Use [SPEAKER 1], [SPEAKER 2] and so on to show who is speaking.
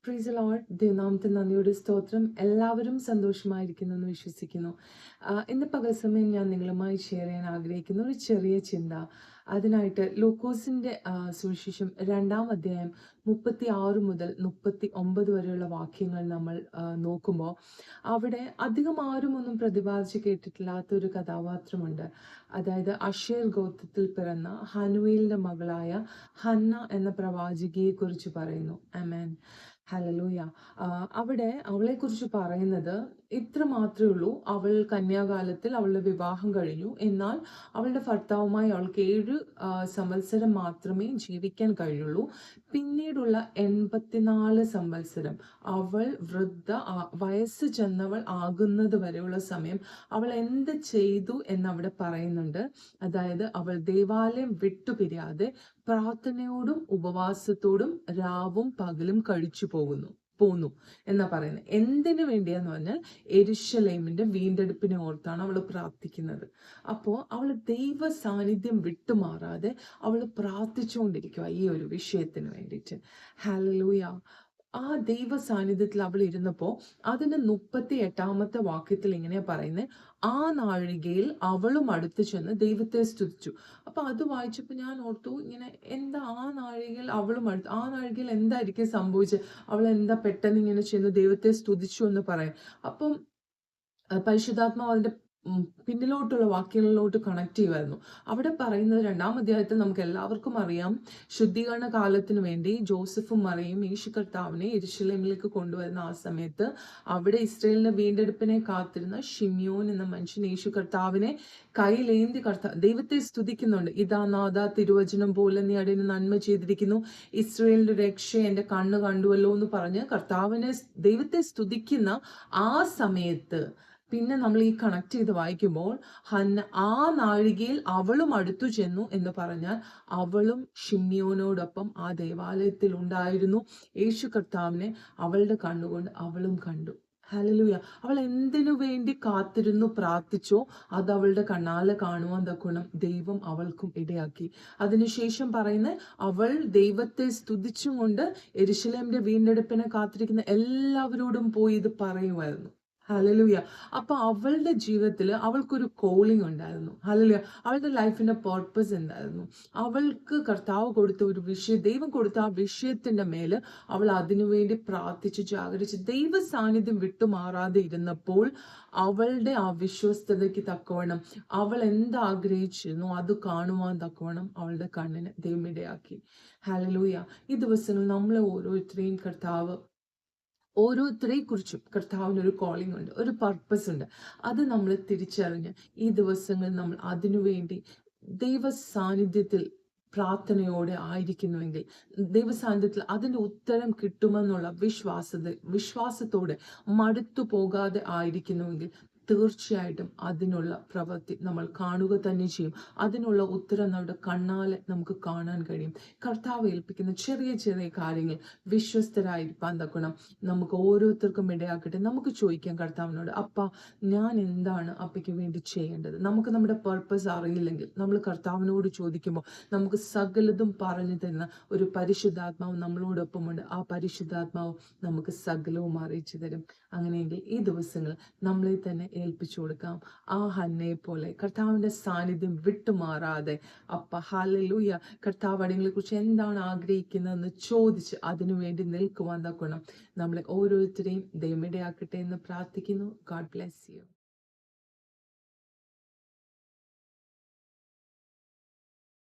[SPEAKER 1] Praise the Lord. ദൈവനാമത്തിന് നന്ദിയോടെ സ്തോത്രം. എല്ലാവരും സന്തോഷമായിരിക്കുന്നു എന്ന് വിശ്വസിക്കുന്നു. ഇന്ന് പകൽ സമയം ഞാൻ നിങ്ങളുമായി ഷെയർ ചെയ്യാൻ ആഗ്രഹിക്കുന്ന ഒരു ചെറിയ ചിന്ത. അതിനായിട്ട് ലൂക്കോസിന്റെ സുവിശേഷം 2-ാം അധ്യായം 36 മുതൽ 39 വരെയുള്ള വാക്യങ്ങൾ നമ്മൾ നോക്കുമ്പോൾ അവിടെ അധികം ആരും ഒന്നും പ്രതിപാദിച്ച് കേട്ടിട്ടില്ലാത്ത ഒരു കഥാപാത്രമുണ്ട്. അതായത് അഷേർ ഗോത്രത്തിൽ പിറന്ന ഹനുവേലിന്റെ മകളായ ഹന്ന എന്ന പ്രവാചകിയെ കുറിച്ച് പറയുന്നു. ആമേൻ, ഹല്ലേലൂയ. അവിടെ അവളെക്കുറിച്ച് പറയുന്നത് ഇത്ര മാത്രമേ ഉള്ളൂ. അവൾ കന്യാകാലത്തിൽ അവളുടെ വിവാഹം കഴിഞ്ഞു. എന്നാൽ അവളുടെ ഭർത്താവുമായി അവൾക്ക് 7 സംവത്സരം മാത്രമേ ജീവിക്കാൻ കഴിയുള്ളൂ. പിന്നീടുള്ള 84 സംവത്സരം അവൾ വയസ്സ് ചെന്നവൾ ആകുന്നത് വരെയുള്ള സമയം അവൾ എന്ത് ചെയ്തു എന്നവിടെ പറയുന്നുണ്ട്. അതായത് അവൾ ദേവാലയം വിട്ടുപിരിയാതെ പ്രാർത്ഥനയോടും ഉപവാസത്തോടും രാവും പകലും കഴിച്ചു പോന്നു എന്നാ പറയുന്നത്. എന്തിനു വേണ്ടിയാന്ന് പറഞ്ഞാൽ യെരൂശലേമിന്റെ വീണ്ടെടുപ്പിനെ ഓർത്താണ് അവൾ പ്രാർത്ഥിക്കുന്നത്. അപ്പോൾ അവൾ ദൈവ സാന്നിധ്യം വിട്ടുമാറാതെ അവൾ പ്രാർത്ഥിച്ചുകൊണ്ടിരിക്കുക ഈ ഒരു വിഷയത്തിന് വേണ്ടിയിട്ട്. ഹല്ലേലൂയ. ആ ദൈവ സാന്നിധ്യത്തിൽ അവൾ ഇരുന്നപ്പോൾ അതിന്റെ 38-ാമത്തെ വാക്യത്തിൽ ഇങ്ങനെ പറയുന്നത്, ആ നാഴികയിൽ അവളും അടുത്ത് ചെന്ന് ദൈവത്തെ സ്തുതിച്ചു. അപ്പൊ അത് വായിച്ചപ്പോൾ ഞാൻ ഓർത്തു, ഇങ്ങനെ എന്താ ആ നാഴികയിൽ അവളും അടുത്ത്, ആ നാഴികയിൽ എന്തായിരിക്കും സംഭവിച്ചത്, അവൾ എന്താ പെട്ടെന്ന് ഇങ്ങനെ ചെന്ന് ദൈവത്തെ സ്തുതിച്ചു എന്ന് പറയാം. അപ്പം പരിശുദ്ധാത്മാവ് അതിന്റെ പിന്നിലോട്ടുള്ള വാക്യങ്ങളിലോട്ട് കണക്ട് ചെയ്യുമായിരുന്നു. അവിടെ പറയുന്നത് 2-ാം അധ്യായത്തിൽ നമുക്ക് എല്ലാവർക്കും അറിയാം, ശുദ്ധീകരണ കാലത്തിന് വേണ്ടി ജോസഫും മറിയയും യേശു കർത്താവിനെ യെരൂശലേമിലേക്ക് കൊണ്ടുവരുന്ന ആ സമയത്ത് അവിടെ ഇസ്രായേലിന്റെ വീണ്ടെടുപ്പിനെ കാത്തിരുന്ന ഷിമിയോൻ എന്ന മനുഷ്യൻ യേശു കർത്താവിനെ കയ്യിലേന്തി ദൈവത്തെ സ്തുതിക്കുന്നുണ്ട്. ഇതാ നാഥ, തിരുവചനം പോലെ നീ അടിയന് നന്മ ചെയ്തിരിക്കുന്നു, ഇസ്രായേലിന്റെ രക്ഷ എന്റെ കണ്ണ് കണ്ടുവല്ലോ എന്ന് പറഞ്ഞ് ദൈവത്തെ സ്തുതിക്കുന്ന ആ സമയത്ത് പിന്നെ നമ്മൾ ഈ കണക്ട് ചെയ്ത് വായിക്കുമ്പോൾ ഹന്ന ആ നാഴികയിൽ അവളും അടുത്തു ചെന്നു എന്ന് പറഞ്ഞാൽ അവളും ഷിമ്യോനോടൊപ്പം ആ ദേവാലയത്തിൽ ഉണ്ടായിരുന്നു. യേശു കർത്താവിനെ അവളുടെ കണ്ണുകൊണ്ട് അവളും കണ്ടു. ഹല്ലേലൂയ. അവൾ എന്തിനു വേണ്ടി കാത്തിരുന്നു പ്രാർത്ഥിച്ചോ അത് അവളുടെ കണ്ണാലെ കാണുവാൻ തക്കോണം ദൈവം അവൾക്കും ഇടയാക്കി. അതിനുശേഷം പറയുന്നത്, അവൾ ദൈവത്തെ സ്തുതിച്ചും കൊണ്ട് യെരൂശലേമിന്റെ വീണ്ടെടുപ്പിനെ കാത്തിരിക്കുന്ന എല്ലാവരോടും പോയി ഇത് പറയുമായിരുന്നു. ഹല്ലേലൂയ. അപ്പൊ അവളുടെ ജീവിതത്തിൽ അവൾക്കൊരു കോളിംഗ് ഉണ്ടായിരുന്നു. ഹല്ലേലൂയ. അവളുടെ ലൈഫിന്റെ പർപ്പസ് എന്തായിരുന്നു? അവൾക്ക് കർത്താവ് കൊടുത്ത ഒരു വിഷയം, ദൈവം കൊടുത്ത ആ വിഷയത്തിന്റെ മേല് അവൾ അതിനുവേണ്ടി പ്രാർത്ഥിച്ച് ജാഗരിച്ച് ദൈവ സാന്നിധ്യം വിട്ടുമാറാതെ ഇരുന്നപ്പോൾ അവളുടെ ആ വിശ്വസ്തതയ്ക്ക് തക്കവണ്ണം അവൾ എന്താഗ്രഹിച്ചിരുന്നു അത് കാണുവാൻ തക്കവണ്ണം അവളുടെ കണ്ണിന് ദൈവം ഇടയാക്കി. ഹല്ലേലൂയ. ഈ ദിവസങ്ങളിൽ നമ്മളെ ഓരോരുത്തരെയും ഓരോരുത്തരെ കുറിച്ചും കർത്താവിന് ഒരു കോളിംഗ് ഉണ്ട്, ഒരു പർപ്പസ് ഉണ്ട്. അത് നമ്മൾ തിരിച്ചറിഞ്ഞ് ഈ ദിവസങ്ങളിൽ നമ്മൾ അതിനുവേണ്ടി ദൈവ സാന്നിധ്യത്തിൽ പ്രാർത്ഥനയോടെ ആയിരിക്കുന്നുവെങ്കിൽ, ദൈവ സാന്നിധ്യത്തിൽ അതിന്റെ ഉത്തരം കിട്ടുമെന്നുള്ള വിശ്വാസത്തോടെ മടുത്തു പോകാതെ ആയിരിക്കുന്നുവെങ്കിൽ തീർച്ചയായിട്ടും അതിനുള്ള പ്രവൃത്തി നമ്മൾ കാണുക തന്നെ ചെയ്യും. അതിനുള്ള ഉത്തരം നമ്മുടെ കണ്ണാലെ നമുക്ക് കാണാൻ കഴിയും. കർത്താവ് ഏൽപ്പിക്കുന്ന ചെറിയ ചെറിയ കാര്യങ്ങൾ വിശ്വസ്തരായിരിക്കാൻ തക്കണം നമുക്ക് ഓരോരുത്തർക്കും ഇടയാക്കട്ടെ. നമുക്ക് ചോദിക്കാം കർത്താവിനോട്, അപ്പ ഞാൻ എന്താണ് അപ്പയ്ക്ക് വേണ്ടി ചെയ്യേണ്ടത്? നമുക്ക് നമ്മുടെ പർപ്പസ് അറിയില്ലെങ്കിൽ നമ്മൾ കർത്താവിനോട് ചോദിക്കുമ്പോൾ നമുക്ക് സകലതും പറഞ്ഞു തരുന്ന ഒരു പരിശുദ്ധാത്മാവ് നമ്മളോടൊപ്പമുണ്ട്. ആ പരിശുദ്ധാത്മാവ് നമുക്ക് സകലവും അറിയിച്ചു തരും. അങ്ങനെയെങ്കിൽ ഈ ദിവസങ്ങൾ നമ്മളെ തന്നെ ഏൽപ്പിച്ചു കൊടുക്കാം. ആ ഹന്നയെ പോലെ കർത്താവിന്റെ സാന്നിധ്യം വിട്ടുമാറാതെ, അപ്പ ഹല്ലേലൂയ, കർത്താവ് അടിയങ്ങളെ കുറിച്ച് എന്താണ് ആഗ്രഹിക്കുന്നതെന്ന് ചോദിച്ച് അതിനുവേണ്ടി നിൽക്കുവാൻ തക്കണം നമ്മളെ ഓരോരുത്തരെയും ദൈവം ഇടയാക്കട്ടെ എന്ന് പ്രാർത്ഥിക്കുന്നു. God bless you.